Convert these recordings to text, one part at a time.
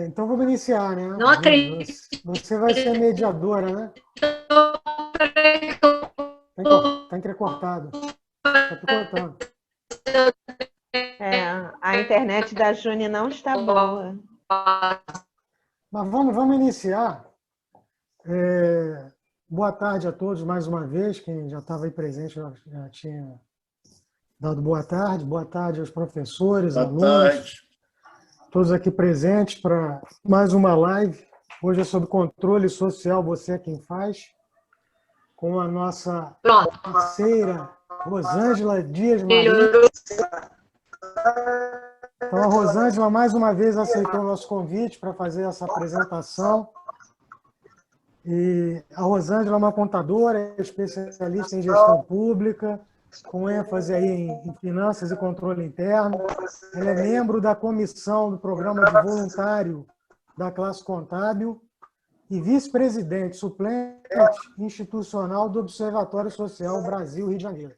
Então vamos iniciar, né? Não acredito. Você vai ser mediadora, né? Está entrecortado. Está picotando. A internet da Juni não está boa. Mas vamos iniciar. Boa tarde a todos mais uma vez. Quem já estava aí presente já tinha dado boa tarde. Boa tarde aos professores, alunos, todos aqui presentes para mais uma live. Hoje é sobre controle social, você é quem faz, com a nossa parceira Rosângela Dias Maria. Então, a Rosângela, mais uma vez, aceitou o nosso convite para fazer essa apresentação. E a Rosângela é uma contadora, especialista em gestão pública, com ênfase aí em finanças e controle interno. Ela é membro da comissão do programa de voluntário da classe contábil e vice-presidente suplente institucional do Observatório Social Brasil Rio de Janeiro.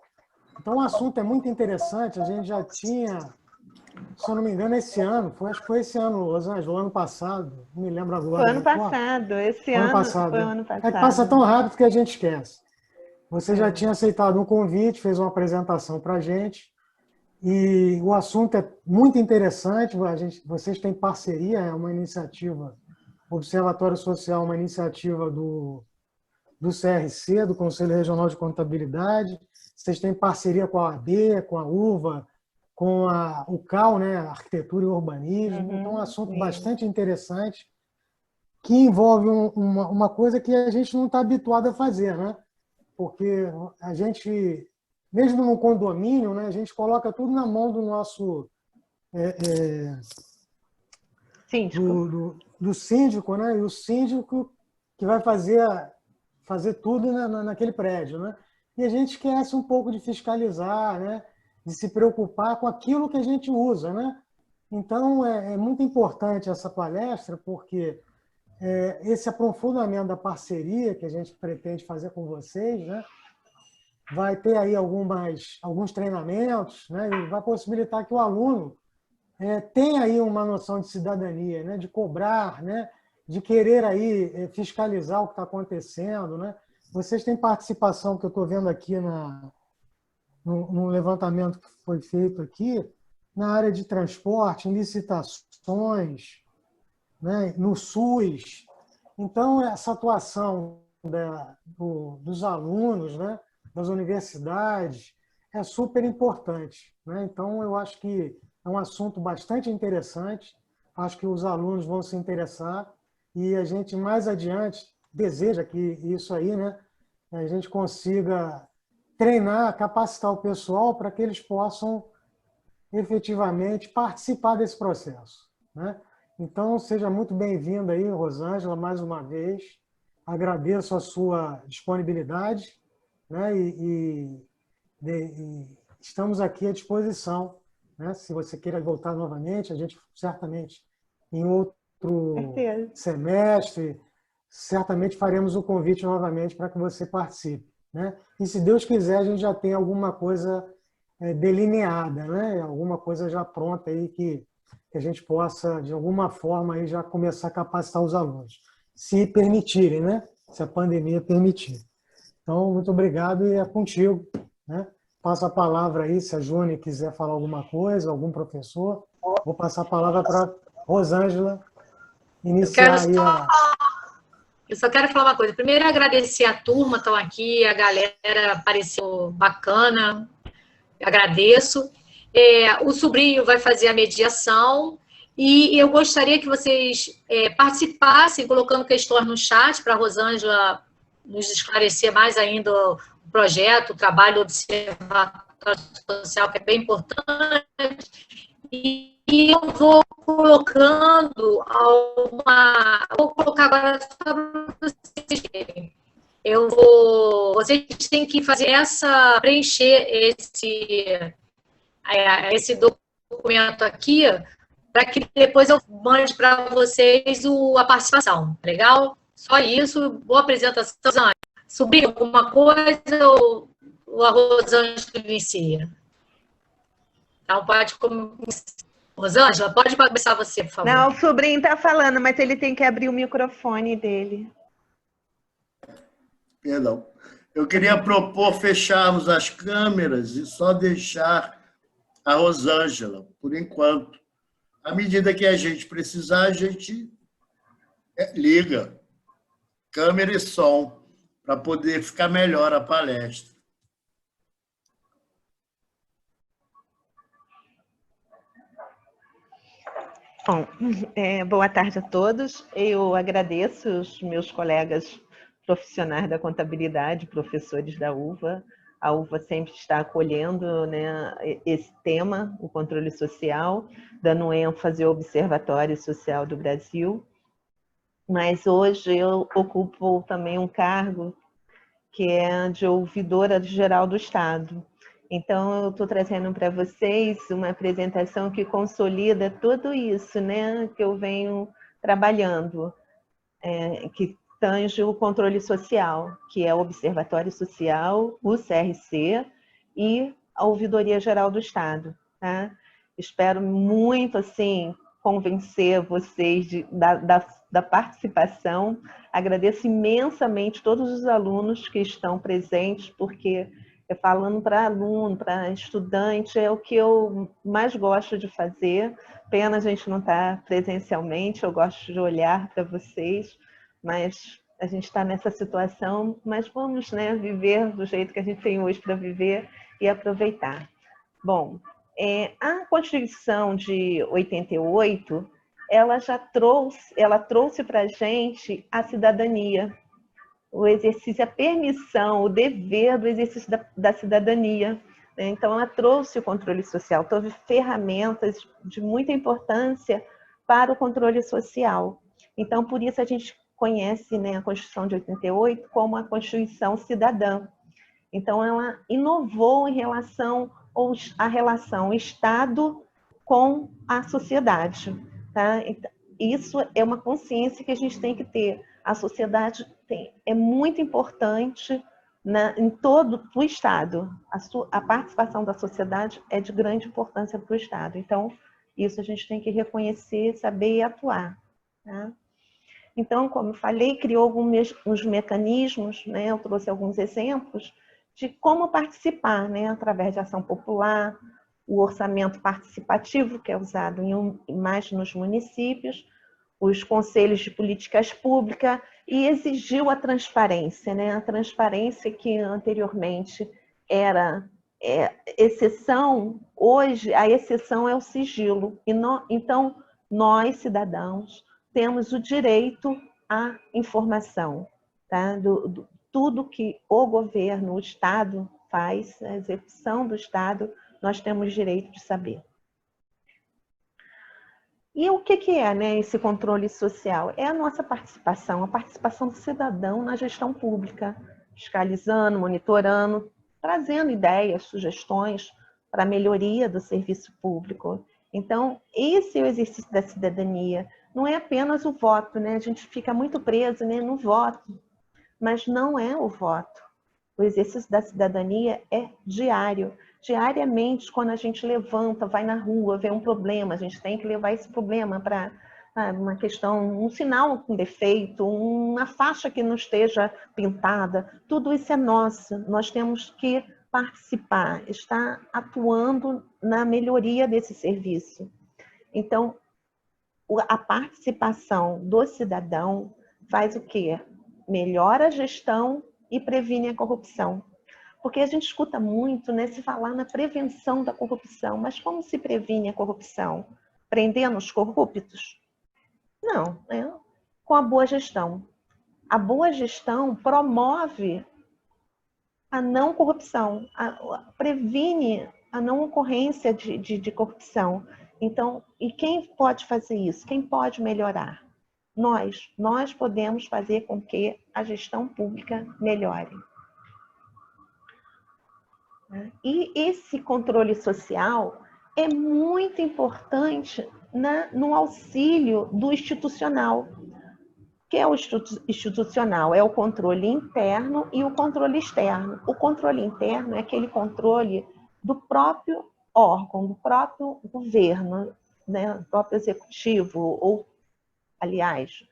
Então, o assunto é muito interessante. A gente já tinha, se eu não me engano, esse ano, acho que foi esse ano, Rosângela, o ano passado, não me lembro agora. Foi ano passado, esse ano foi ano passado. É que passa tão rápido que a gente esquece. Você já tinha aceitado um convite, fez uma apresentação para a gente, e o assunto é muito interessante. Vocês têm parceria, é uma iniciativa, o Observatório Social é uma iniciativa do CRC, do Conselho Regional de Contabilidade. Vocês têm parceria com a OAB, com a UVA, com o CAL, né, Arquitetura e Urbanismo. Então, é um assunto bastante interessante que envolve uma coisa que a gente não está habituado a fazer, né? Porque a gente, mesmo no condomínio, né, a gente coloca tudo na mão do nosso síndico. Do síndico, né? E o síndico que vai fazer tudo naquele prédio, né? E a gente esquece um pouco de fiscalizar, né? De se preocupar com aquilo que a gente usa, né? Então, é muito importante essa palestra, porque esse aprofundamento da parceria que a gente pretende fazer com vocês, né? Vai ter aí alguns treinamentos, né? E vai possibilitar que o aluno tenha aí uma noção de cidadania, né? De cobrar, né? De querer aí fiscalizar o que está acontecendo, né? Vocês têm participação, que eu estou vendo aqui no levantamento que foi feito aqui, na área de transporte, em licitações, né? No SUS. Então, essa atuação dos alunos, né? Das universidades, é super importante, né? Então, eu acho que é um assunto bastante interessante, acho que os alunos vão se interessar e a gente, mais adiante, deseja que isso aí, né? A gente consiga treinar, capacitar o pessoal para que eles possam efetivamente participar desse processo, né? Então, seja muito bem-vinda aí, Rosângela, mais uma vez. Agradeço a sua disponibilidade, né? E estamos aqui à disposição, né? Se você queira voltar novamente, a gente certamente, em outro semestre, certamente faremos o convite novamente para que você participe, né? E, se Deus quiser, a gente já tem alguma coisa delineada, né? Alguma coisa já pronta aí que a gente possa, de alguma forma, aí já começar a capacitar os alunos, se permitirem, né? Se a pandemia permitir. Então, muito obrigado e é contigo, né? Passo a palavra aí, se a Júnia quiser falar alguma coisa, algum professor. Vou passar a palavra para Rosângela iniciar aí Eu só quero falar uma coisa. Primeiro, agradecer a turma, estão aqui, a galera pareceu bacana, agradeço. O sobrinho vai fazer a mediação e eu gostaria que vocês participassem, colocando questões no chat para a Rosângela nos esclarecer mais ainda o projeto, o trabalho do Observatório Social, que é bem importante. E eu vou colocando vou colocar agora para vocês verem. Vocês têm que fazer preencher esse documento aqui, para que depois eu mande para vocês a participação, legal? Só isso, boa apresentação. Subiu alguma coisa ou a Rosângela inicia? Então, pode começar. Rosângela, pode começar você, por favor. Não, o sobrinho está falando, mas ele tem que abrir o microfone dele. Perdão. Eu queria propor fecharmos as câmeras e só deixar a Rosângela, por enquanto. À medida que a gente precisar, a gente liga câmera e som para poder ficar melhor a palestra. Bom, boa tarde a todos. Eu agradeço os meus colegas profissionais da contabilidade, professores da UVA. A UVA sempre está acolhendo, né, esse tema, o controle social, dando ênfase ao Observatório Social do Brasil. Mas hoje eu ocupo também um cargo que é de ouvidora geral do Estado. Então, eu estou trazendo para vocês uma apresentação que consolida tudo isso, né, que eu venho trabalhando, que tange o controle social, que é o Observatório Social, o CRC e a Ouvidoria Geral do Estado. Tá? Espero muito, assim, convencer vocês da participação. Agradeço imensamente todos os alunos que estão presentes, porque falando para aluno, para estudante, é o que eu mais gosto de fazer. Pena a gente não estar presencialmente, eu gosto de olhar para vocês, mas a gente está nessa situação, mas vamos, né, viver do jeito que a gente tem hoje para viver e aproveitar. Bom, a Constituição de 88, ela trouxe para a gente a cidadania, o exercício, a permissão, o dever do exercício da cidadania. Né? Então, ela trouxe o controle social, trouxe ferramentas de muita importância para o controle social. Então, por isso a gente conhece, né, a Constituição de 88 como a Constituição Cidadã. Então, ela inovou em relação à relação Estado com a sociedade. Tá? Isso é uma consciência que a gente tem que ter. A sociedade é muito importante em todo o Estado. A participação da sociedade é de grande importância para o Estado. Então, isso a gente tem que reconhecer, saber e atuar. Tá? Então, como eu falei, criou alguns mecanismos, né? Eu trouxe alguns exemplos de como participar, né? Através de ação popular, o orçamento participativo, que é usado mais nos municípios, os conselhos de políticas públicas, e exigiu a transparência, né? A transparência que anteriormente era exceção, hoje a exceção é o sigilo. Então, nós, cidadãos, temos o direito à informação, tá? Tudo que o governo, o Estado faz, a execução do Estado, nós temos direito de saber. E o que é, né, esse controle social? É a nossa participação, a participação do cidadão na gestão pública, fiscalizando, monitorando, trazendo ideias, sugestões para a melhoria do serviço público. Então, esse é o exercício da cidadania. Não é apenas o voto, né? A gente fica muito preso, né, no voto, mas não é o voto. O exercício da cidadania é diário. Diariamente, quando a gente levanta, vai na rua, vê um problema, a gente tem que levar esse problema para uma questão, um sinal com defeito, uma faixa que não esteja pintada. Tudo isso é nosso. Nós temos que participar, estar atuando na melhoria desse serviço. Então, a participação do cidadão faz o quê? Melhora a gestão e previne a corrupção. Porque a gente escuta muito, né, se falar na prevenção da corrupção, mas como se previne a corrupção? Prendendo os corruptos? Não, né? Com a boa gestão. A boa gestão promove a não corrupção, previne a não ocorrência de corrupção. Então, e quem pode fazer isso? Quem pode melhorar? Nós podemos fazer com que a gestão pública melhore. E esse controle social é muito importante no auxílio do institucional. O que é o institucional? É o controle interno e o controle externo. O controle interno é aquele controle do próprio órgão, do próprio governo, né, no próprio executivo, ou, aliás,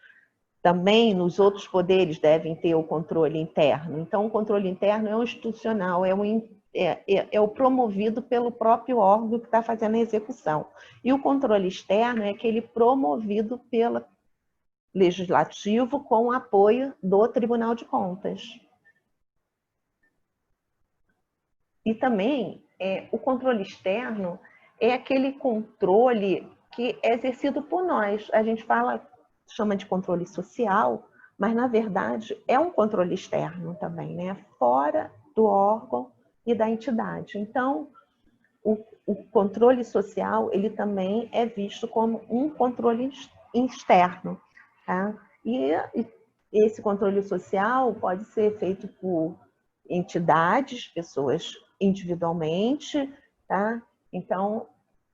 também nos outros poderes devem ter o controle interno. Então, o controle interno é o institucional, é o promovido pelo próprio órgão que está fazendo a execução. E o controle externo é aquele promovido pelo legislativo com o apoio do Tribunal de Contas. E também, o controle externo é aquele controle que é exercido por nós. A gente chama de controle social, mas, na verdade, é um controle externo também, né? Fora do órgão e da entidade. Então, o controle social, ele também é visto como um controle externo, tá? E esse controle social pode ser feito por entidades, pessoas individualmente, tá? Então,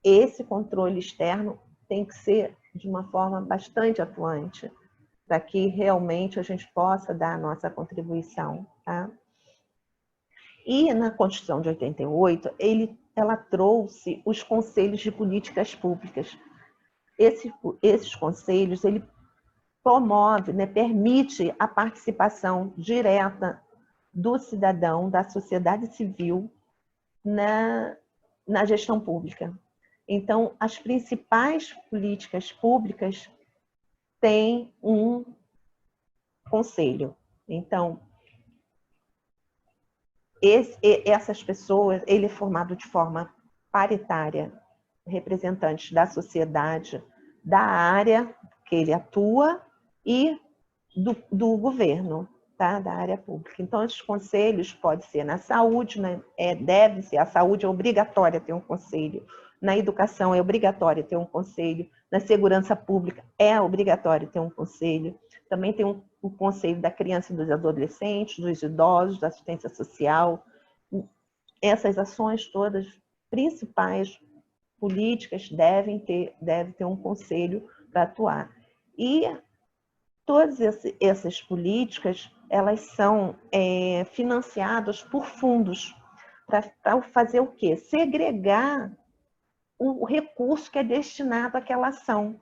esse controle externo tem que ser de uma forma bastante atuante, para que realmente a gente possa dar a nossa contribuição, tá? E na Constituição de 88, ela trouxe os conselhos de políticas públicas. Esses conselhos, ele promove, né, permite a participação direta do cidadão, da sociedade civil, na gestão pública. Então, as principais políticas públicas têm um conselho. Então, essas pessoas, ele é formado de forma paritária, representantes da sociedade, da área que ele atua e do governo, tá? Da área pública. Então, esses conselhos podem ser na saúde, né? Deve ser, a saúde é obrigatória ter um conselho, na educação é obrigatório ter um conselho, na segurança pública é obrigatório ter um conselho, também tem o conselho da criança e dos adolescentes, dos idosos, da assistência social. Essas ações todas principais políticas deve ter um conselho para atuar. E todas essas políticas, elas são financiadas por fundos, para fazer o quê? Segregar o recurso que é destinado àquela ação.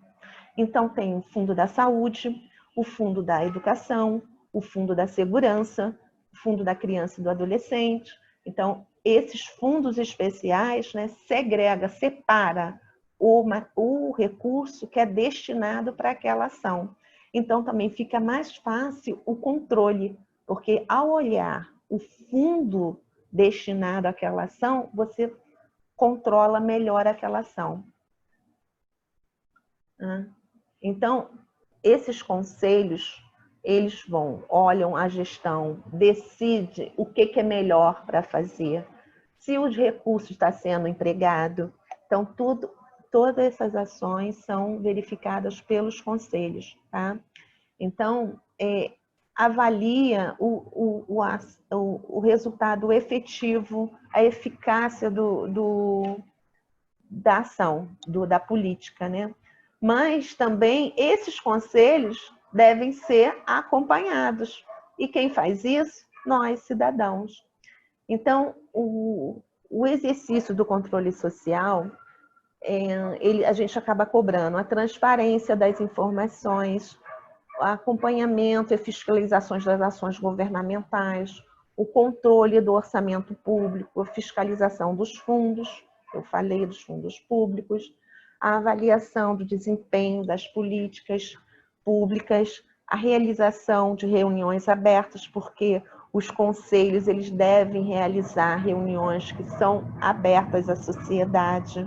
Então, tem o fundo da saúde, o fundo da educação, o fundo da segurança, o fundo da criança e do adolescente. Então, esses fundos especiais, né, separa o recurso que é destinado para aquela ação. Então, também fica mais fácil o controle, porque ao olhar o fundo destinado àquela ação, você controla melhor aquela ação. Então, esses conselhos, eles olham a gestão, decidem o que é melhor para fazer, se os recursos estão sendo empregados. Então, todas essas ações são verificadas pelos conselhos, tá? Então, avalia o resultado efetivo, a eficácia da ação, da política, né? Mas também esses conselhos devem ser acompanhados. E quem faz isso? Nós, cidadãos. Então, o exercício do controle social, a gente acaba cobrando a transparência das informações, o acompanhamento e fiscalizações das ações governamentais, o controle do orçamento público, a fiscalização dos fundos, eu falei dos fundos públicos, a avaliação do desempenho das políticas públicas, a realização de reuniões abertas, porque os conselhos eles devem realizar reuniões que são abertas à sociedade,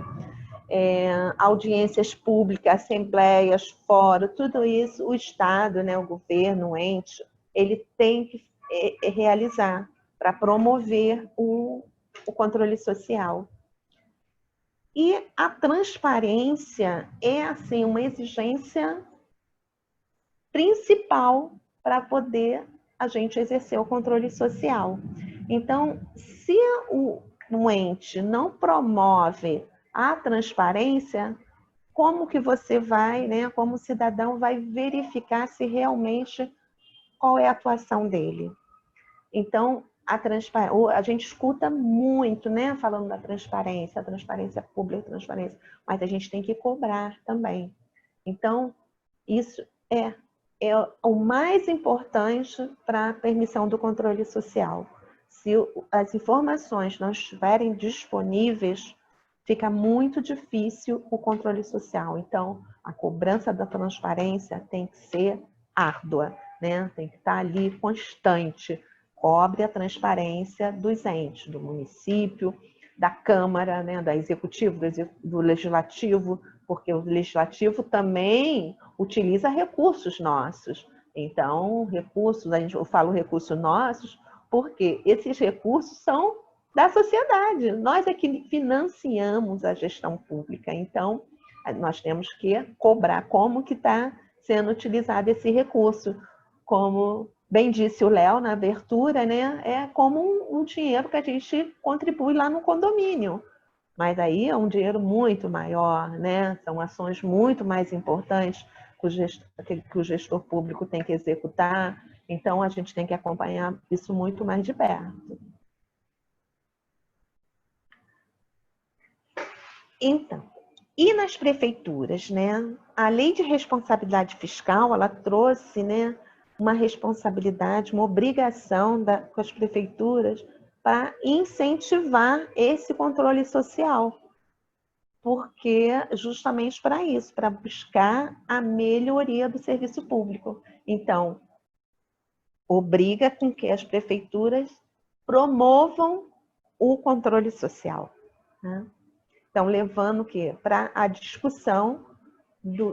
audiências públicas, assembleias, fóruns, tudo isso o Estado, né, o governo, o ente, ele tem que realizar para promover o controle social. E a transparência é, assim, uma exigência principal para poder a gente exercer o controle social. Então, se o ente não promove a transparência, como que você vai, né, como cidadão, vai verificar se realmente qual é a atuação dele? Então, a gente escuta muito, né, falando da transparência, a transparência pública, a transparência, mas a gente tem que cobrar também. Então, isso é o mais importante para a permissão do controle social. Se as informações não estiverem disponíveis, fica muito difícil o controle social. Então, a cobrança da transparência tem que ser árdua, né? Tem que estar ali constante. Cobre a transparência dos entes, do município, da Câmara, né? Do Executivo, do Legislativo, porque o Legislativo também utiliza recursos nossos. Então, recursos, eu falo recursos nossos, porque esses recursos são da sociedade. Nós é que financiamos a gestão pública. Então, nós temos que cobrar como que está sendo utilizado esse recurso. Como bem disse o Léo na abertura, né? É como um dinheiro que a gente contribui lá no condomínio. Mas aí é um dinheiro muito maior, né? São ações muito mais importantes que o gestor público tem que executar. Então, a gente tem que acompanhar isso muito mais de perto. Então, e nas prefeituras, né? A lei de responsabilidade fiscal, ela trouxe, né, uma responsabilidade, uma obrigação com as prefeituras para incentivar esse controle social. Porque justamente para isso, para buscar a melhoria do serviço público. Então, obriga com que as prefeituras promovam o controle social, né? Então, levando o quê? Para a discussão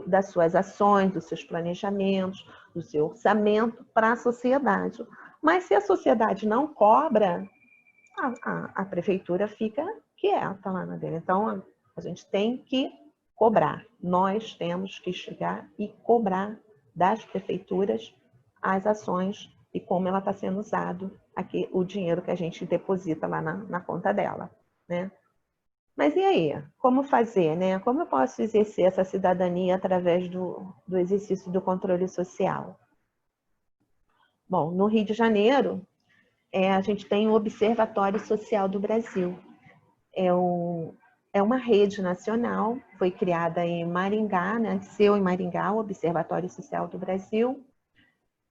das suas ações, dos seus planejamentos, do seu orçamento para a sociedade. Mas se a sociedade não cobra, a prefeitura fica quieta lá na dele. Então, a gente tem que cobrar. Nós temos que chegar e cobrar das prefeituras as ações e como ela está sendo usado aqui, o dinheiro que a gente deposita lá na conta dela, né? Mas e aí? Como fazer, né? Como eu posso exercer essa cidadania através do exercício do controle social? Bom, no Rio de Janeiro, a gente tem o Observatório Social do Brasil. É uma rede nacional, foi criada em Maringá, nasceu em Maringá, o Observatório Social do Brasil,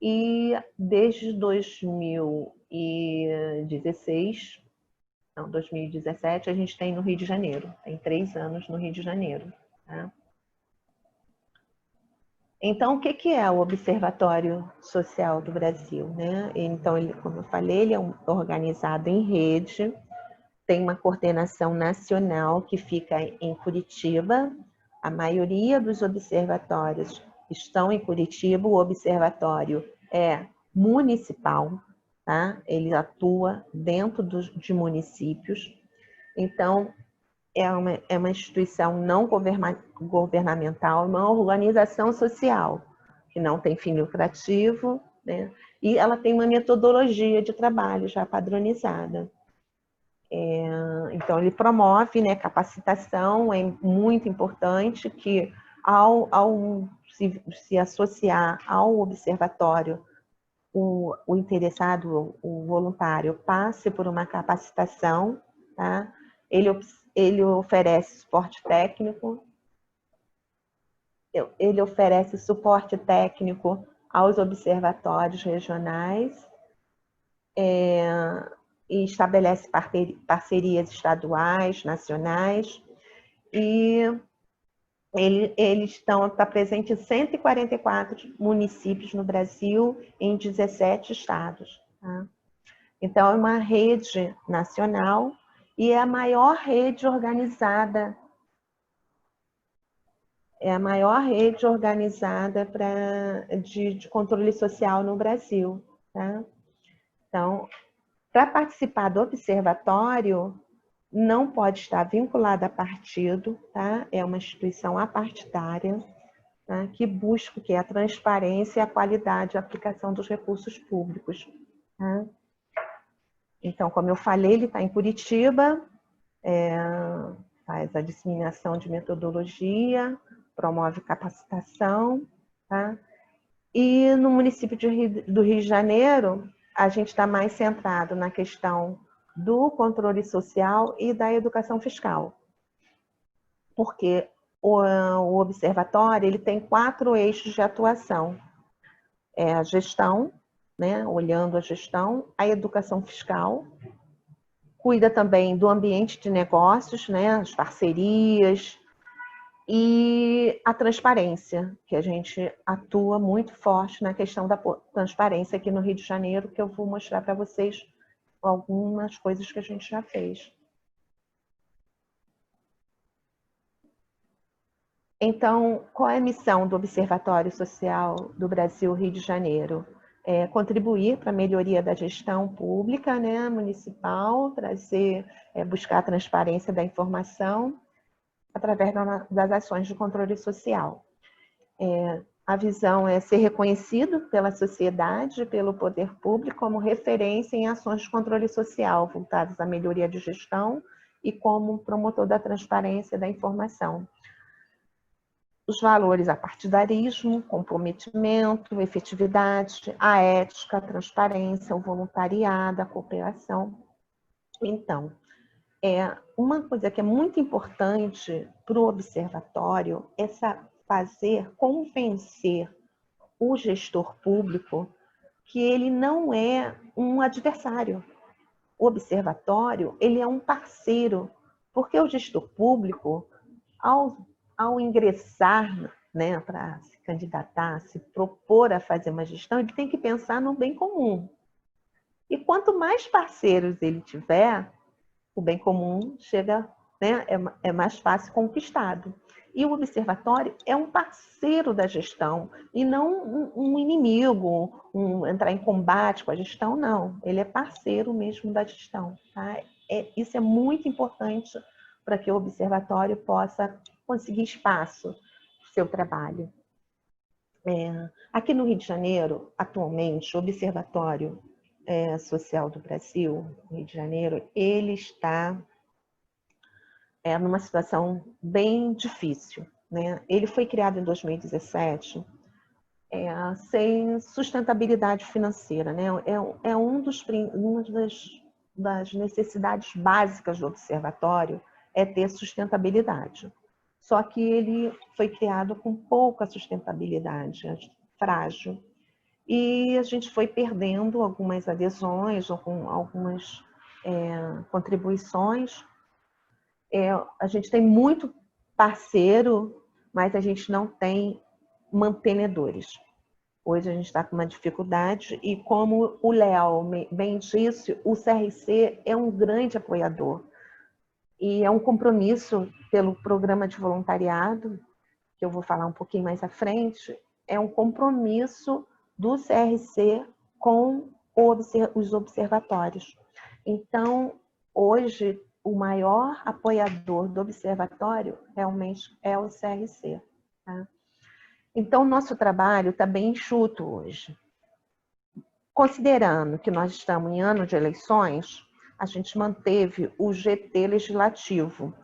e desde 2017, a gente tem no Rio de Janeiro, tem 3 anos no Rio de Janeiro. Tá? Então, o que é o Observatório Social do Brasil, né? Então, como eu falei, ele é organizado em rede, tem uma coordenação nacional que fica em Curitiba. A maioria dos observatórios estão em Curitiba. O observatório é municipal, tá? Ele atua dentro de municípios. Então, é uma instituição não governamental, uma organização social, que não tem fim lucrativo, né? E ela tem uma metodologia de trabalho já padronizada. Então, ele promove, né, capacitação, é muito importante que ao se associar ao observatório, o interessado, o voluntário, passe por uma capacitação, tá? Ele oferece suporte técnico, aos observatórios regionais, e estabelece parcerias estaduais, nacionais, e ele está presente em 144 municípios no Brasil, em 17 estados. Tá? Então, é uma rede nacional e é a maior rede organizada. É a maior rede organizada de controle social no Brasil. Tá? Então, para participar do observatório, não pode estar vinculada a partido, tá? É uma instituição apartidária, tá? Que busca a transparência e a qualidade de aplicação dos recursos públicos. Tá? Então, como eu falei, ele está em Curitiba, faz a disseminação de metodologia, promove capacitação. Tá? E no município do Rio de Janeiro, a gente está mais centrado na questão do controle social e da educação fiscal. Porque o observatório ele tem 4 eixos de atuação. É a gestão, né, olhando a gestão, a educação fiscal, cuida também do ambiente de negócios, né, as parcerias, e a transparência, que a gente atua muito forte na questão da transparência aqui no Rio de Janeiro, que eu vou mostrar para vocês algumas coisas que a gente já fez. Então, qual é a missão do Observatório Social do Brasil Rio de Janeiro? É contribuir para a melhoria da gestão pública, né, municipal, buscar a transparência da informação através das ações de controle social. A visão é ser reconhecido pela sociedade, pelo poder público, como referência em ações de controle social voltadas à melhoria de gestão e como promotor da transparência da informação. Os valores, a partidarismo, comprometimento, efetividade, a ética, a transparência, o voluntariado, a cooperação. Então, uma coisa que é muito importante para o observatório é convencer o gestor público que ele não é um adversário. O observatório, ele é um parceiro, porque o gestor público, ao ingressar, né, para se candidatar, se propor a fazer uma gestão, ele tem que pensar no bem comum. E quanto mais parceiros ele tiver, o bem comum chega, né, é mais fácil conquistado. E o observatório é um parceiro da gestão e não um inimigo, entrar em combate com a gestão, não. Ele é parceiro mesmo da gestão. Tá? Isso é muito importante para que o observatório possa conseguir espaço para o seu trabalho. Aqui no Rio de Janeiro, atualmente, o Observatório Social do Brasil, Rio de Janeiro, ele está numa situação bem difícil, né? Ele foi criado em 2017 sem sustentabilidade financeira, né? Uma das necessidades básicas do observatório é ter sustentabilidade. Só que ele foi criado com pouca sustentabilidade, frágil. E a gente foi perdendo algumas adesões, algumas contribuições. A gente tem muito parceiro, mas a gente não tem mantenedores. Hoje a gente está com uma dificuldade e, como o Léo bem disse, o CRC é um grande apoiador. E é um compromisso pelo programa de voluntariado, que eu vou falar um pouquinho mais à frente, é um compromisso do CRC com os observatórios. Então, hoje, o maior apoiador do observatório realmente é o CRC. Tá? Então, o nosso trabalho está bem enxuto hoje. Considerando que nós estamos em ano de eleições, a gente manteve o GT legislativo,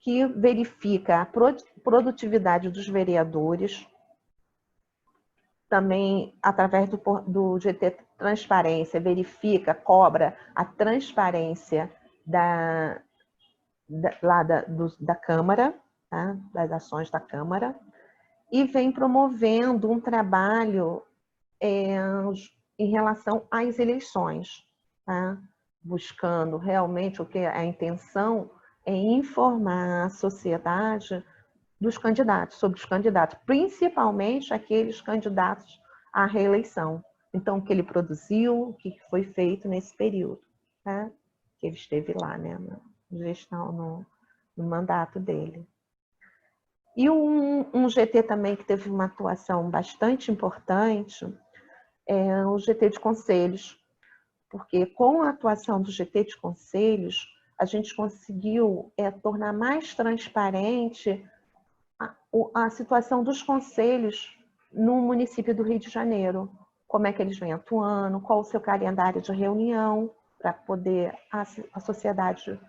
que verifica a produtividade dos vereadores, também através do GT Transparência, cobra a transparência da Câmara, tá? Das ações da Câmara, e vem promovendo um trabalho em relação às eleições, tá? Buscando realmente o que a intenção é informar a sociedade dos candidatos, sobre os candidatos, principalmente aqueles candidatos à reeleição. Então, o que ele produziu, o que foi feito nesse período, tá? Que ele esteve lá, né, na gestão, no mandato dele. E um GT também que teve uma atuação bastante importante é o GT de conselhos, porque com a atuação do GT de conselhos, a gente conseguiu tornar mais transparente a situação dos conselhos no município do Rio de Janeiro. Como é que eles vêm atuando, qual o seu calendário de reunião, para poder a sociedade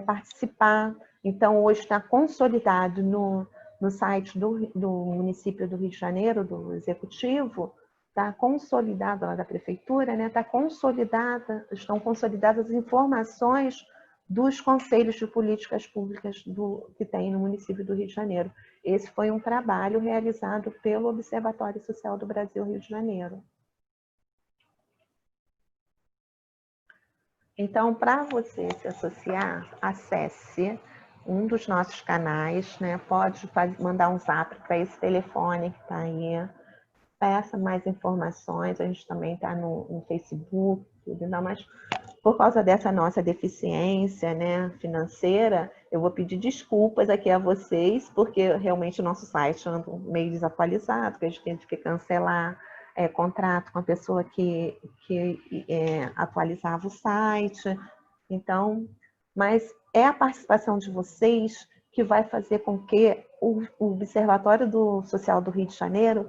participar. Então, hoje está consolidado no site do município do Rio de Janeiro, do Executivo, está consolidada, lá da prefeitura, né, estão consolidadas as informações dos conselhos de políticas públicas que tem no município do Rio de Janeiro. Esse foi um trabalho realizado pelo Observatório Social do Brasil Rio de Janeiro. Então, para você se associar, acesse um dos nossos canais, né? Pode mandar um zap para esse telefone que está aí, peça mais informações, a gente também está no Facebook, tudo, não, mas por causa dessa nossa deficiência, né, financeira, eu vou pedir desculpas aqui a vocês, porque realmente o nosso site anda meio desatualizado, que a gente teve que cancelar contrato com a pessoa que atualizava o site. Então, mas é a participação de vocês que vai fazer com que o Observatório Social do Rio de Janeiro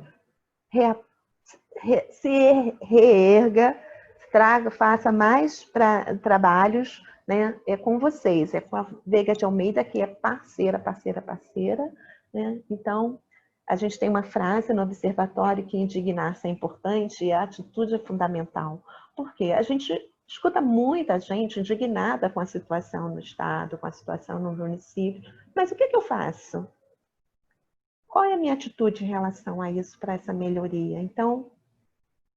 se reerga, faça mais trabalhos, né, com vocês. É com a Veiga de Almeida, que é parceira, né? Então, a gente tem uma frase no observatório que indignar-se é importante e a atitude é fundamental. Por quê? A gente escuta muita gente indignada com a situação no Estado, com a situação no município. Mas o que eu faço? Qual é a minha atitude em relação a isso, para essa melhoria? Então,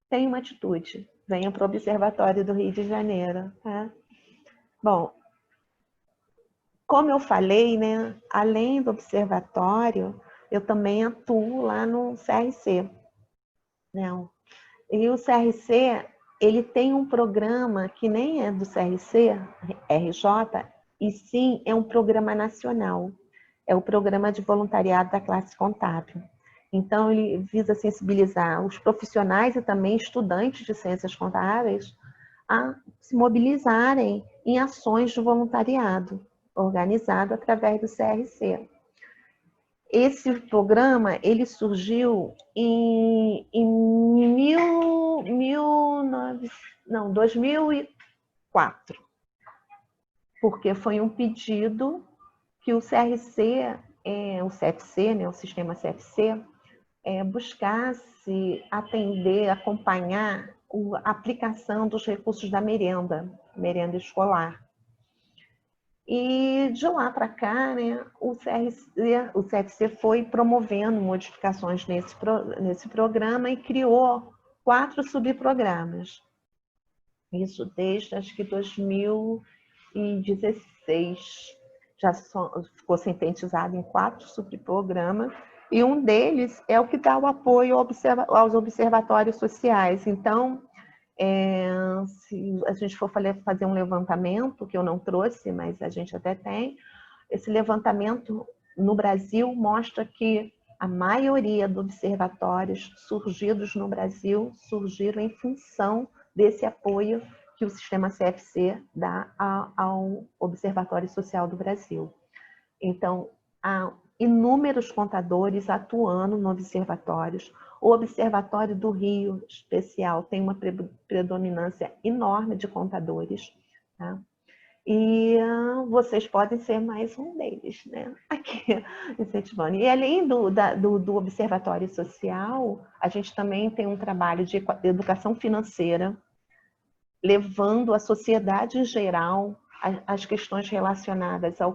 tenha uma atitude. Venha para o Observatório do Rio de Janeiro. Tá? Bom, como eu falei, né, além do observatório, eu também atuo lá no CRC. Né? E o CRC, ele tem um programa que nem é do CRC, RJ, e sim é um programa nacional. É o Programa de Voluntariado da Classe Contábil. Então, ele visa sensibilizar os profissionais e também estudantes de ciências contábeis a se mobilizarem em ações de voluntariado, organizado através do CRC. Esse programa, ele surgiu em 2004, porque foi um pedido que o CRC, o CFC, né, o sistema CFC, buscasse atender, acompanhar a aplicação dos recursos da merenda escolar. E de lá para cá, né, o CFC foi promovendo modificações nesse programa e criou 4 subprogramas. Isso desde, acho que 2016. Já ficou sintetizado em 4 subprogramas, e um deles é o que dá o apoio aos observatórios sociais. Então, se a gente for fazer um levantamento, que eu não trouxe, mas a gente até tem, esse levantamento no Brasil mostra que a maioria dos observatórios surgidos no Brasil surgiram em função desse apoio que o sistema CFC dá ao Observatório Social do Brasil. Então, há inúmeros contadores atuando no observatórios. O Observatório do Rio Especial tem uma predominância enorme de contadores, tá? E vocês podem ser mais um deles, né? Aqui, incentivando. E além do Observatório Social, a gente também tem um trabalho de educação financeira, levando a sociedade em geral as questões relacionadas ao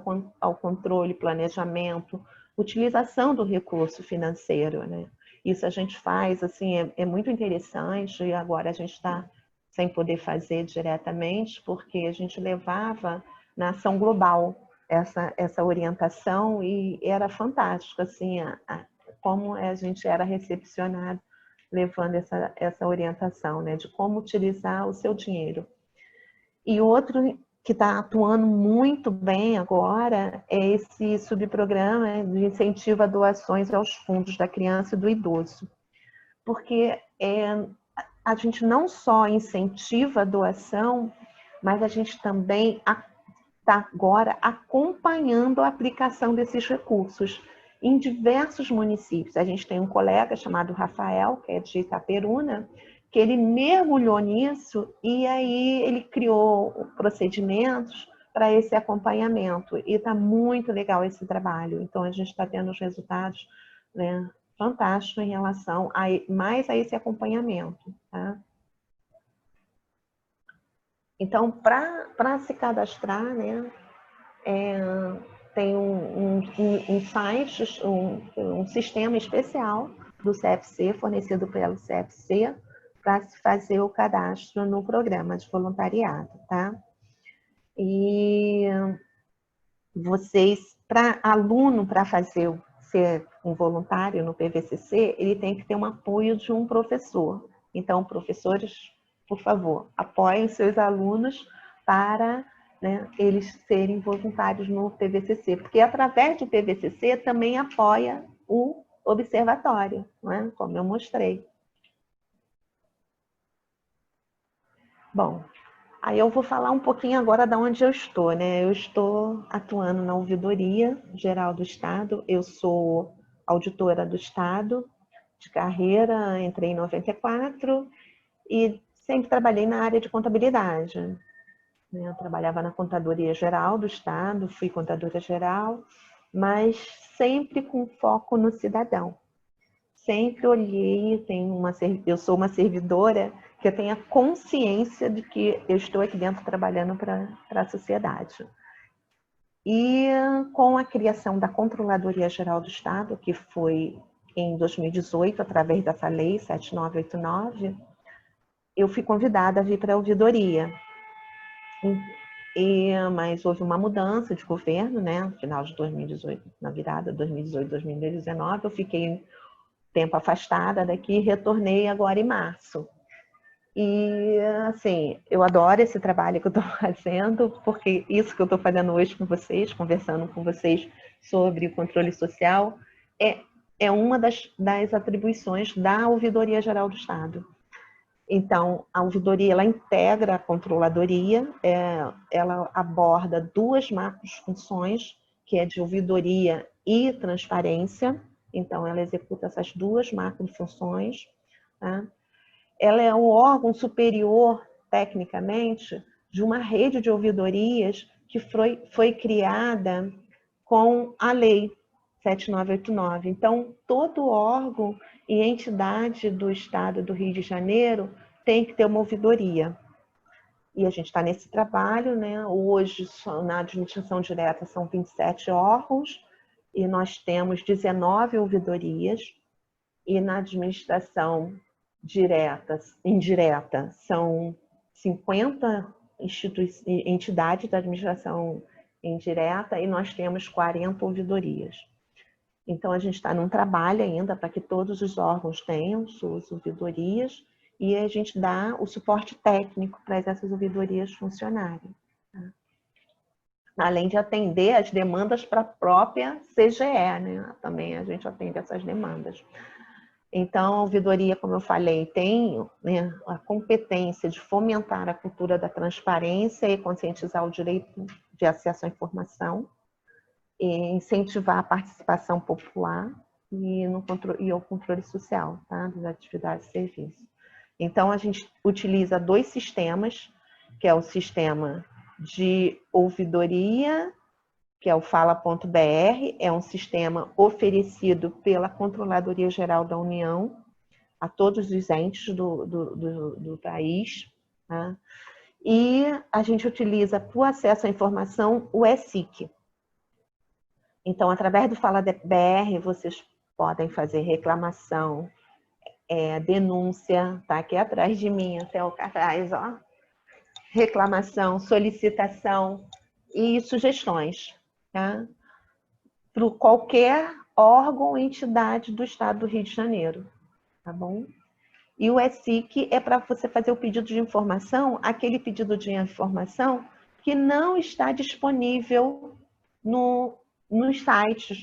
controle, planejamento, utilização do recurso financeiro, né? Isso a gente faz, assim, é muito interessante, e agora a gente está sem poder fazer diretamente, porque a gente levava na ação global essa orientação, e era fantástico, assim, como a gente era recepcionado levando essa orientação, né, de como utilizar o seu dinheiro. E outro que está atuando muito bem agora é esse subprograma de incentivo a doações aos fundos da criança e do idoso. Porque a gente não só incentiva a doação, mas a gente também está agora acompanhando a aplicação desses recursos em diversos municípios. A gente tem um colega chamado Rafael, que é de Itaperuna, que ele mergulhou nisso e aí ele criou procedimentos para esse acompanhamento. E está muito legal esse trabalho. Então, a gente está tendo os resultados, né, fantástico em relação mais a esse acompanhamento, tá? Então, para se cadastrar, né, tem um site, um sistema especial do CFC, fornecido pelo CFC, para se fazer o cadastro no programa de voluntariado, tá? E vocês, para aluno, para ser um voluntário no PVCC, ele tem que ter um apoio de um professor. Então, professores, por favor, apoiem os seus alunos para, né, eles serem voluntários no PVCC, porque através do PVCC também apoia o observatório, né, como eu mostrei. Bom, aí eu vou falar um pouquinho agora de onde eu estou, né? Eu estou atuando na Ouvidoria Geral do Estado, eu sou auditora do Estado de carreira, entrei em 94 e sempre trabalhei na área de contabilidade. Eu trabalhava na Contadoria Geral do Estado, fui contadora geral, mas sempre com foco no cidadão. Sempre olhei, eu sou uma servidora que eu tenho a consciência de que eu estou aqui dentro trabalhando para a sociedade. E com a criação da Controladoria Geral do Estado, que foi em 2018, através dessa lei 7989, eu fui convidada a vir para a ouvidoria. Mas houve uma mudança de governo, né? No final de 2018, na virada 2018-2019, eu fiquei tempo afastada daqui e retornei agora em março. E, assim, eu adoro esse trabalho que eu estou fazendo, porque isso que eu estou fazendo hoje com vocês, conversando com vocês sobre o controle social, é uma das atribuições da Ouvidoria Geral do Estado. Então, a ouvidoria, ela integra a controladoria, ela aborda duas macrofunções, que é de ouvidoria e transparência. Então, ela executa essas duas macrofunções, tá? Ela é um órgão superior, tecnicamente, de uma rede de ouvidorias que foi criada com a lei 7989. Então, todo órgão e entidade do Estado do Rio de Janeiro tem que ter uma ouvidoria. E a gente está nesse trabalho, né? Hoje, na administração direta, são 27 órgãos, e nós temos 19 ouvidorias, e na administração indireta, são 50 entidades da administração indireta, e nós temos 40 ouvidorias. Então, a gente está num trabalho ainda para que todos os órgãos tenham suas ouvidorias, e a gente dá o suporte técnico para essas ouvidorias funcionarem, tá? Além de atender as demandas para a própria CGE, né? Também a gente atende essas demandas. Então, a ouvidoria, como eu falei, tem, né, a competência de fomentar a cultura da transparência e conscientizar o direito de acesso à informação, e incentivar a participação popular e o controle social, tá, das atividades de serviço. Então, a gente utiliza dois sistemas, que é o sistema de ouvidoria, que é o Fala.br, é um sistema oferecido pela Controladoria Geral da União a todos os entes do país, tá? E a gente utiliza, para o acesso à informação, o ESIC. Então, através do Fala.br, vocês podem fazer reclamação, denúncia, tá aqui atrás de mim, até o cartaz, ó. Reclamação, solicitação e sugestões, tá? Para qualquer órgão ou entidade do Estado do Rio de Janeiro, tá bom? E o ESIC é para você fazer o pedido de informação, aquele pedido de informação que não está disponível nos sites,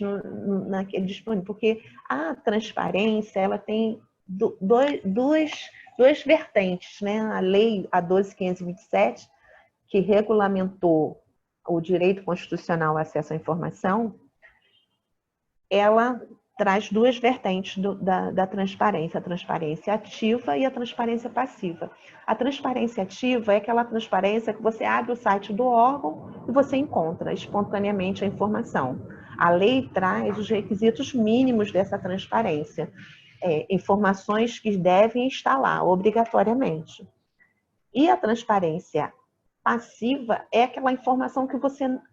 naquele disponível, porque a transparência, ela tem duas vertentes, né? A lei, a 12.527, que regulamentou o direito constitucional ao acesso à informação, ela traz duas vertentes da transparência, a transparência ativa e a transparência passiva. A transparência ativa é aquela transparência que você abre o site do órgão e você encontra espontaneamente a informação. A lei traz os requisitos mínimos dessa transparência, informações que devem estar lá, obrigatoriamente. E a transparência passiva é aquela informação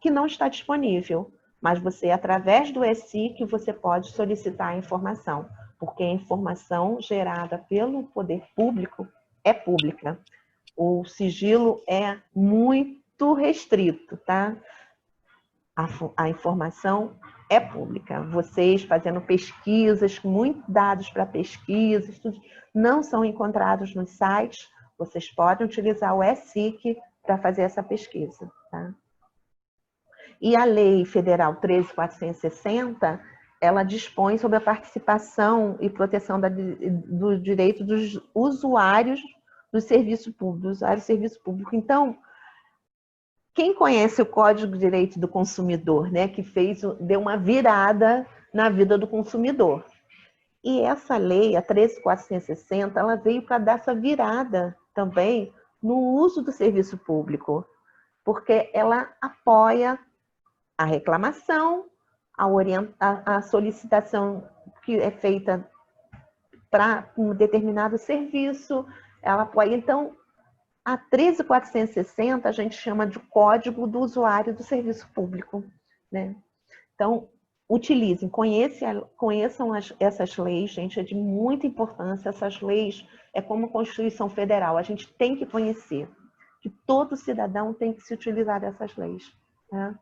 que não está disponível, mas você, através do ESIC, você pode solicitar a informação, porque a informação gerada pelo poder público é pública. O sigilo é muito restrito, tá? A informação é pública. Vocês fazendo pesquisas, muitos dados para pesquisas, não são encontrados nos sites, vocês podem utilizar o ESIC para fazer essa pesquisa, tá? E a Lei Federal 13.460, ela dispõe sobre a participação e proteção do direito dos usuários do serviço público. Então, quem conhece o Código de Direito do Consumidor, né, que deu uma virada na vida do consumidor. E essa lei, a 13.460, ela veio para dar essa virada também no uso do serviço público, porque ela apoia a reclamação, a solicitação que é feita para um determinado serviço, ela apoia. Então, a 13.460 a gente chama de Código do Usuário do Serviço Público, né? Então, utilizem, conheçam essas leis, gente, é de muita importância. Essas leis é como a Constituição Federal, a gente tem que conhecer, que todo cidadão tem que se utilizar dessas leis, né?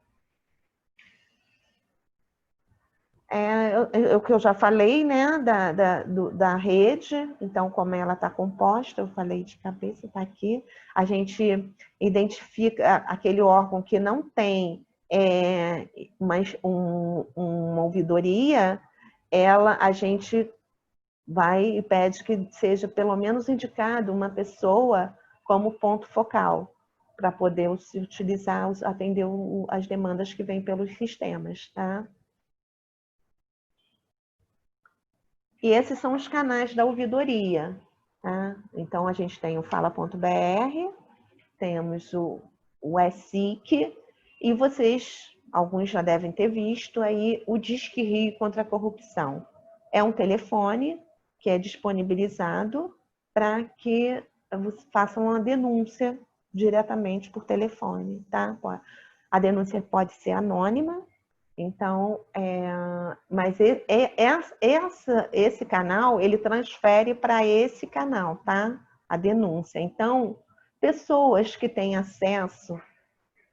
O que eu já falei, né, da rede, então como ela está composta, eu falei de cabeça, está aqui, a gente identifica aquele órgão que não tem uma ouvidoria, a gente vai e pede que seja pelo menos indicado uma pessoa como ponto focal, para poder se utilizar, atender as demandas que vêm pelos sistemas, tá? E esses são os canais da ouvidoria, tá? Então, a gente tem o fala.br, temos o ESIC, e vocês, alguns já devem ter visto aí, o Disque Rio contra a Corrupção. É um telefone que é disponibilizado para que você faça uma denúncia diretamente por telefone, tá? A denúncia pode ser anônima, então, mas esse canal, ele transfere para esse canal, tá? A denúncia. Então, pessoas que têm acesso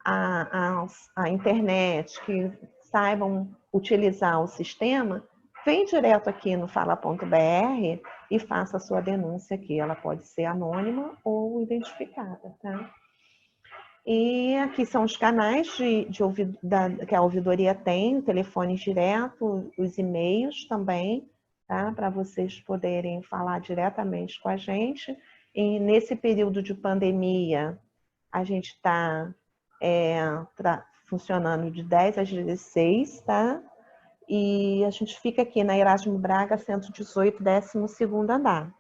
à internet, que saibam utilizar o sistema, vem direto aqui no fala.br e faça a sua denúncia aqui. Ela pode ser anônima ou identificada, tá? E aqui são os canais que a ouvidoria tem, telefones direto, os e-mails também, tá? Para vocês poderem falar diretamente com a gente. E nesse período de pandemia, a gente está funcionando de 10 às 16, tá? E a gente fica aqui na Erasmo Braga, 118, 12º andar.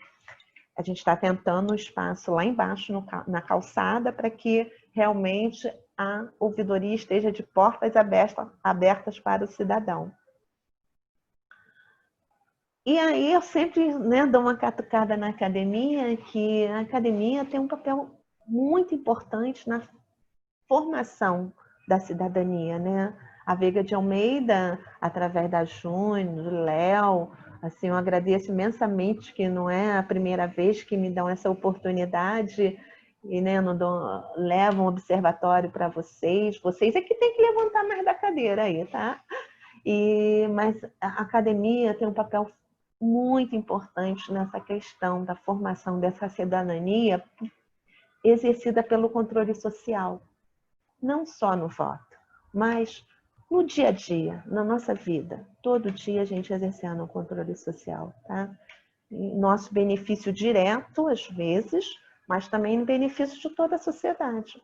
A gente está tentando um espaço lá embaixo, na calçada, para que realmente a ouvidoria esteja de portas abertas para o cidadão. E aí eu sempre, né, dou uma catucada na academia, que a academia tem um papel muito importante na formação da cidadania, né? A Veiga de Almeida, através da Júnior, do Léo, assim, eu agradeço imensamente, que não é a primeira vez que me dão essa oportunidade e, né, levam um observatório para vocês. Vocês é que tem que levantar mais da cadeira aí, tá? Mas a academia tem um papel muito importante nessa questão da formação dessa cidadania exercida pelo controle social. Não só no voto, mas no dia a dia, na nossa vida. Todo dia a gente exercendo o controle social, tá? Nosso benefício direto, às vezes, mas também no benefício de toda a sociedade.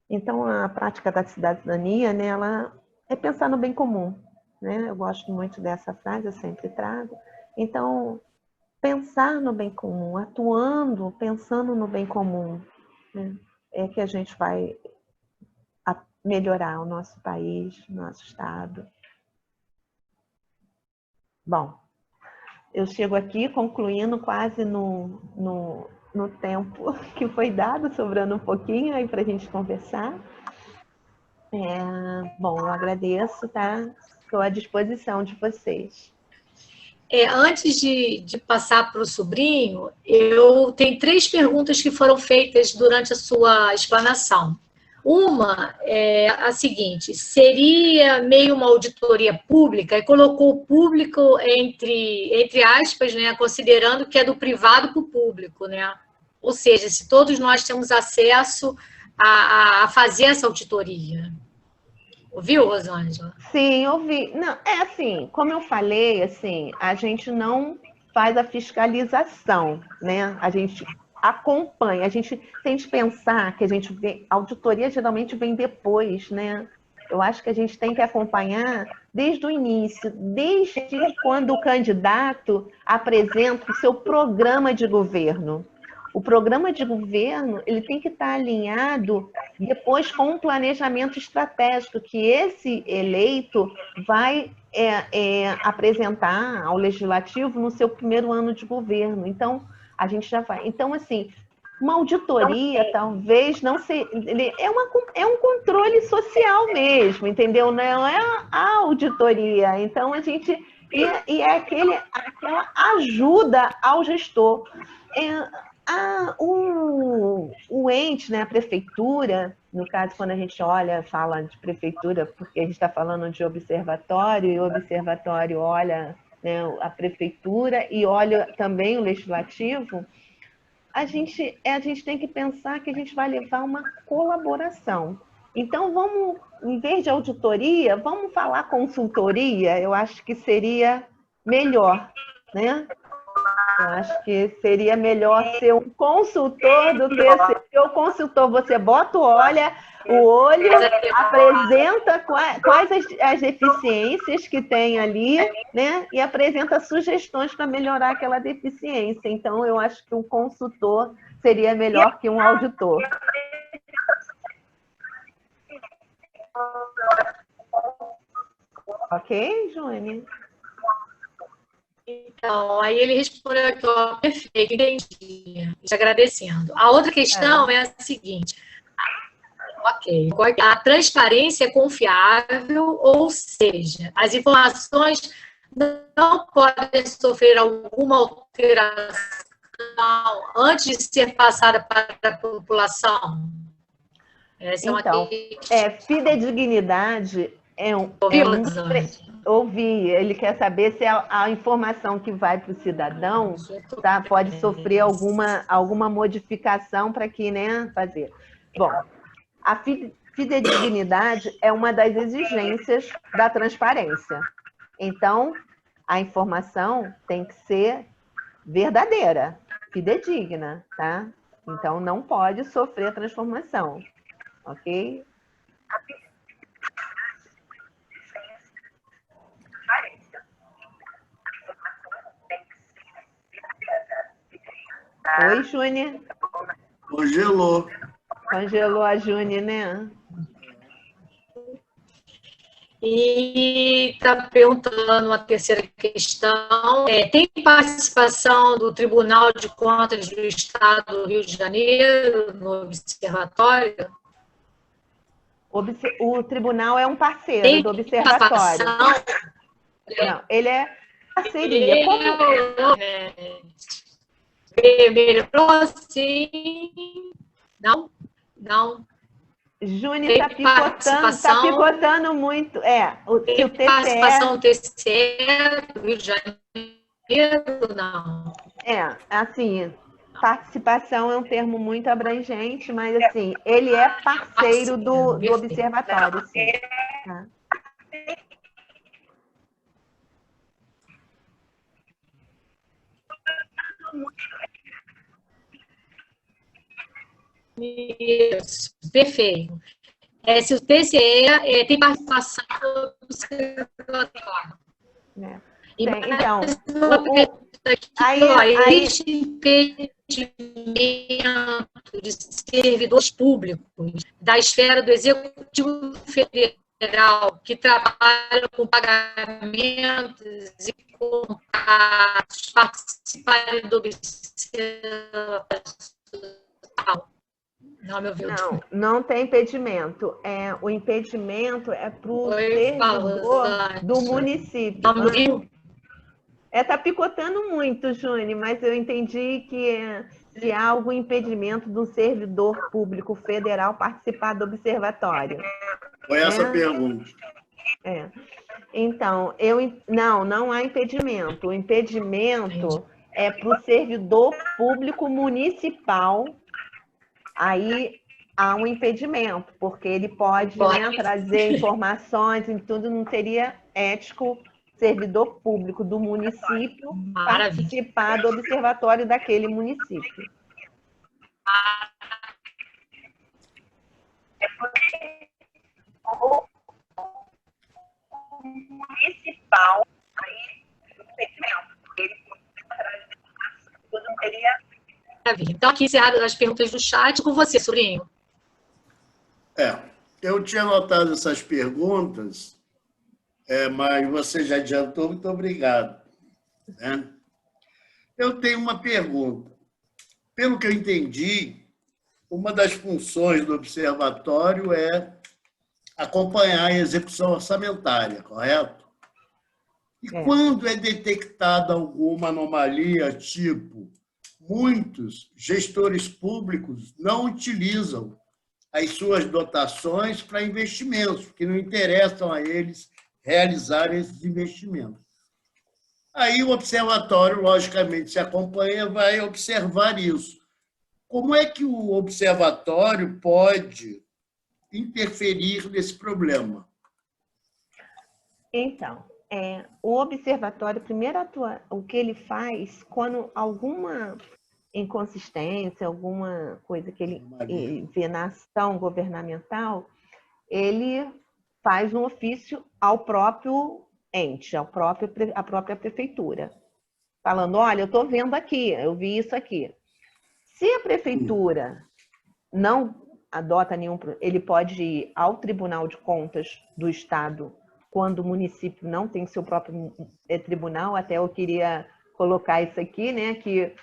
Então, a prática da cidadania, né, ela é pensar no bem comum, né? Eu gosto muito dessa frase, eu sempre trago. Então, pensar no bem comum, pensando no bem comum, né? É que a gente vai, melhorar o nosso país, o nosso estado. Bom, eu chego aqui concluindo quase no tempo que foi dado, sobrando um pouquinho aí para a gente conversar. Bom, eu agradeço, tá? Estou à disposição de vocês. Antes de passar para o sobrinho, eu tenho 3 perguntas que foram feitas durante a sua explanação. Uma é a seguinte: seria meio uma auditoria pública, e colocou o público entre aspas, né, considerando que é do privado para o público, né? Ou seja, se todos nós temos acesso a fazer essa auditoria. Ouviu, Rosângela? Sim, ouvi. Não, assim, como eu falei, assim, a gente não faz a fiscalização, né? A gente acompanha. A gente tem que pensar que a auditoria geralmente vem depois, né? Eu acho que a gente tem que acompanhar desde o início, desde quando o candidato apresenta o seu programa de governo. O programa de governo ele tem que estar alinhado depois com um planejamento estratégico que esse eleito vai apresentar ao legislativo no seu primeiro ano de governo. Então, a gente já vai. Então, assim, uma auditoria talvez não seja. É um controle social mesmo, entendeu? Não é a auditoria. Então, a gente. E é aquela ajuda ao gestor. O ente, né, a prefeitura, no caso, quando a gente fala de prefeitura, porque a gente está falando de observatório, e o observatório olha, né, a prefeitura e olha também o legislativo, a gente tem que pensar que a gente vai levar uma colaboração. Então, vamos, em vez de auditoria, vamos falar consultoria, eu acho que seria melhor, né? Eu acho que seria melhor ser um consultor do que ser. Porque o consultor, você bota o olho, apresenta quais as deficiências que tem ali, né? E apresenta sugestões para melhorar aquela deficiência. Então, eu acho que um consultor seria melhor que um auditor. Ok, Júnior? Então, aí ele respondeu aqui, ó, perfeito, entendi, te agradecendo. A outra questão é a seguinte: ok, a transparência é confiável, ou seja, as informações não podem sofrer alguma alteração antes de ser passada para a população? Essa então, fidedignidade Ouvi, ele quer saber se a informação que vai para o cidadão pode sofrer alguma modificação para que, né, fazer. Bom, a fidedignidade é uma das exigências da transparência. Então, a informação tem que ser verdadeira, fidedigna, tá? Então, não pode sofrer transformação, ok? Oi, Júnior. Congelou. Congelou a Júnior, né? E está perguntando uma terceira questão. Tem participação do Tribunal de Contas do Estado do Rio de Janeiro no observatório? O tribunal é um parceiro do observatório. Não, ele é parceria. Melhorou, sim. Não? Júnior está picotando muito. Tem participação do TCE do Rio de Janeiro, não? Assim, participação é um termo muito abrangente, mas assim, ele é parceiro do observatório, sim. Tá? Isso, perfeito. Se o TCE tem participação do observatório. Então, existe impedimento de servidores públicos da esfera do Executivo Federal que trabalham com pagamentos e contratos, participarem do observatório. Não me ouviu. Não tem impedimento. O impedimento é para o servidor do município. Não me ouviu? Está picotando muito, Júnior, mas eu entendi que se há algum impedimento do servidor público federal participar do observatório. Foi essa a pergunta. Então, não há impedimento. O impedimento é para o servidor público municipal. Aí há um impedimento, porque ele pode trazer informações e tudo, não seria ético servidor público do município participar do observatório daquele município. Municipal, aí impedimento, porque ele pode trazer informações, tudo não seria. Então, aqui encerradas as perguntas do chat com você, sobrinho. Eu tinha anotado essas perguntas, mas você já adiantou, muito obrigado. Né? Eu tenho uma pergunta. Pelo que eu entendi, uma das funções do observatório é acompanhar a execução orçamentária, correto? E quando é detectada alguma anomalia, tipo, muitos gestores públicos não utilizam as suas dotações para investimentos, porque não interessam a eles realizarem esses investimentos. Aí o observatório, logicamente, se acompanha, vai observar isso. Como é que o observatório pode interferir nesse problema? Então, o observatório, primeiro o que ele faz quando alguma inconsistência, alguma coisa que ele vê na ação governamental, ele faz um ofício ao próprio ente, à própria prefeitura, falando, olha, eu estou vendo aqui, eu vi isso aqui. Se a prefeitura não adota nenhum, ele pode ir ao Tribunal de Contas do Estado, quando o município não tem seu próprio tribunal. Até eu queria colocar isso aqui, né, que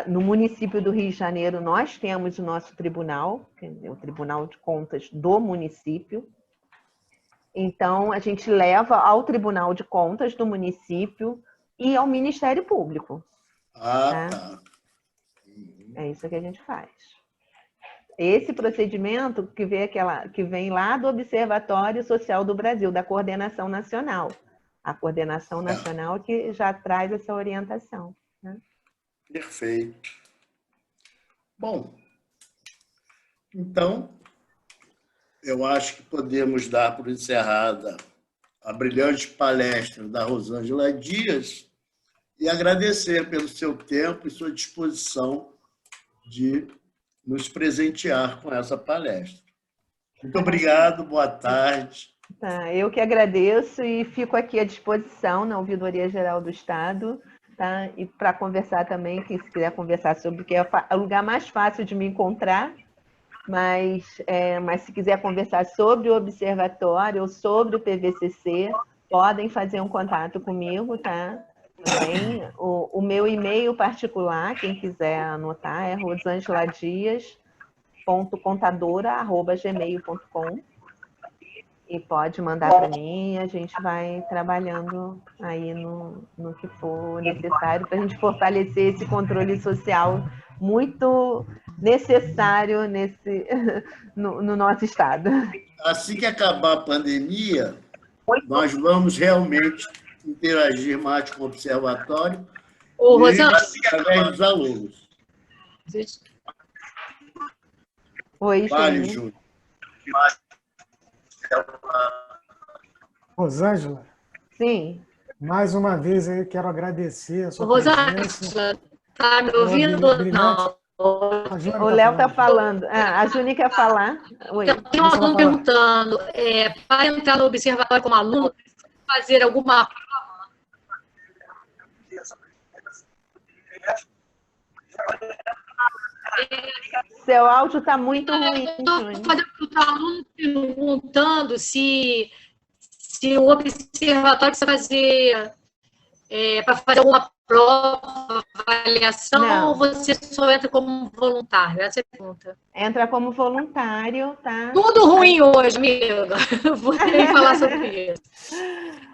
no município do Rio de Janeiro nós temos o nosso tribunal, que é o Tribunal de Contas do município. Então, a gente leva ao Tribunal de Contas do município e ao Ministério Público. Tá. É isso que a gente faz. Esse procedimento que vem lá do Observatório Social do Brasil, da Coordenação Nacional. A Coordenação Nacional que já traz essa orientação. Né? Perfeito. Bom, então, eu acho que podemos dar por encerrada a brilhante palestra da Rosângela Dias e agradecer pelo seu tempo e sua disposição de nos presentear com essa palestra. Muito obrigado, boa tarde. Eu que agradeço e fico aqui à disposição na Ouvidoria Geral do Estado, tá? E para conversar também, quem quiser conversar sobre o que é o lugar mais fácil de me encontrar, mas se quiser conversar sobre o observatório ou sobre o PVCC, podem fazer um contato comigo, tá? Também, o meu e-mail particular, quem quiser anotar, é rosangeladias.contadora@gmail.com e pode mandar para mim, a gente vai trabalhando aí no que for necessário para a gente fortalecer esse controle social muito necessário no nosso estado. Assim que acabar a pandemia, nós vamos realmente interagir mais com o observatório através dos alunos. Oi, Júnior. Rosângela? Sim. Mais uma vez, eu quero agradecer a sua Rosângela, está me ouvindo ou não? O Léo está falando. A Juni quer falar. Oi. Tem um aluno perguntando, para entrar no observatório como aluno, fazer alguma... Seu áudio está muito ruim, Estou Júnior. fazendo o aluno perguntando se o observatório precisa fazer para fazer alguma prova, avaliação, Não. ou você só entra como voluntário? Essa é a pergunta. Entra como voluntário, tá? Tudo ruim hoje, amiga. Vou ter que falar sobre isso.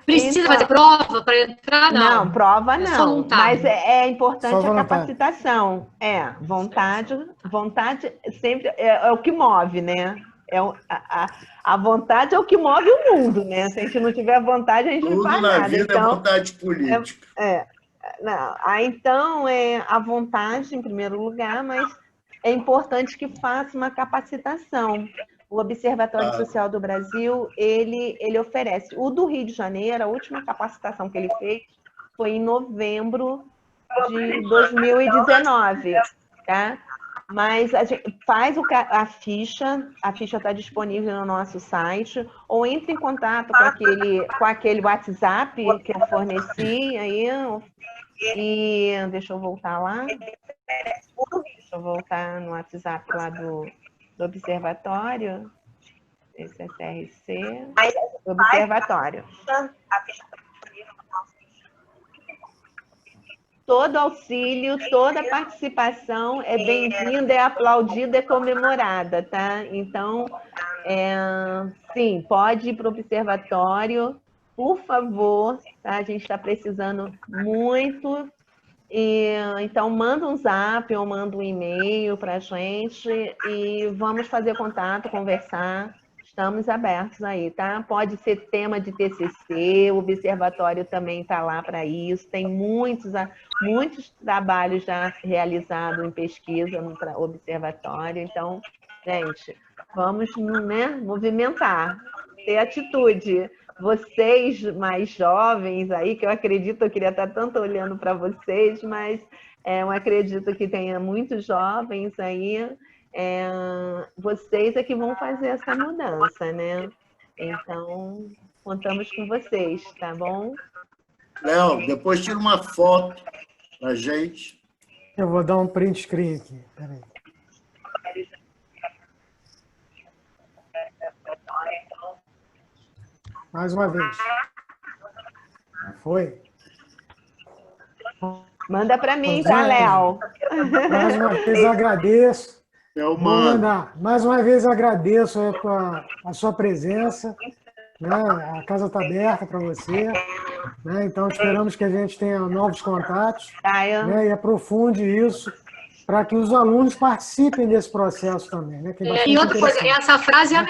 Precisa Então, fazer prova para entrar? Não. Não, prova É só não. voluntário. Mas é importante Só a voluntário. capacitação. Vontade sempre é o que move, né? A vontade é o que move o mundo, né? Se a gente não tiver vontade, a gente não Tudo faz na nada. vida é vontade política. Não. Então, a vontade, em primeiro lugar, mas é importante que faça uma capacitação. O Observatório Social do Brasil, ele oferece. O do Rio de Janeiro, a última capacitação que ele fez foi em novembro de 2019, tá? Mas a gente faz a ficha está disponível no nosso site, ou entre em contato com aquele WhatsApp que eu forneci aí, e deixa eu voltar lá. Deixa eu voltar no WhatsApp lá do Observatório. Esse é CRC. Observatório. Todo auxílio, toda participação é bem-vinda, é aplaudida, é comemorada, tá? Então, sim, pode ir para o observatório, por favor, tá? A gente está precisando muito. Então, manda um zap ou manda um e-mail para a gente e vamos fazer contato, conversar. Estamos abertos aí, tá? Pode ser tema de TCC, o observatório também está lá para isso. Tem muitos trabalhos já realizados em pesquisa no observatório. Então, gente, vamos, né, movimentar, ter atitude. Vocês mais jovens aí, que eu acredito, eu queria estar tanto olhando para vocês, mas eu acredito que tenha muitos jovens aí, vocês é que vão fazer essa mudança, né? Então, contamos com vocês, tá bom? Léo, depois tira uma foto pra gente. Eu vou dar um print screen aqui. Peraí. Mais uma vez. Foi? Manda para mim, tá, Léo? Mais uma vez agradeço. Eu Vou mando. mandar. Mais uma vez agradeço a sua presença. Né? A casa está aberta para você. Né? Então, esperamos que a gente tenha novos contatos, né? E aprofunde isso para que os alunos participem desse processo também. Né? Que é bastante E outra coisa, interessante. essa frase é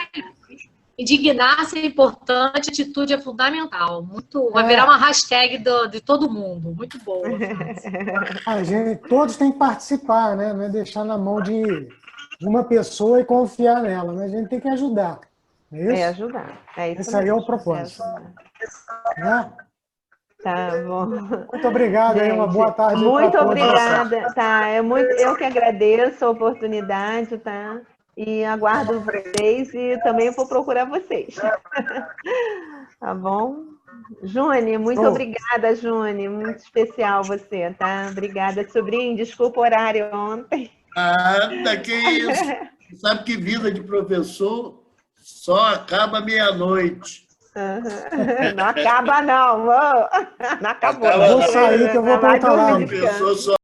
indignar-se é importante, atitude é fundamental. Vai virar uma hashtag de todo mundo. Muito boa. Todos têm que participar, né? Não é deixar na mão de uma pessoa e confiar nela, né? A gente tem que ajudar. É isso? Ajudar. Esse aí é o propósito. Né? Tá bom. Muito obrigado, gente, uma boa tarde. Muito obrigada. Tá, eu que agradeço a oportunidade, tá? E aguardo vocês e também vou procurar vocês. Tá bom? Júni, muito obrigada, Júni. Muito especial você, tá? Obrigada, sobrinho. Desculpa o horário ontem. Que isso. Sabe que vida de professor só acaba meia-noite. Não acaba, não. Não acabou. Vou sair que eu vou para outra live. Professor só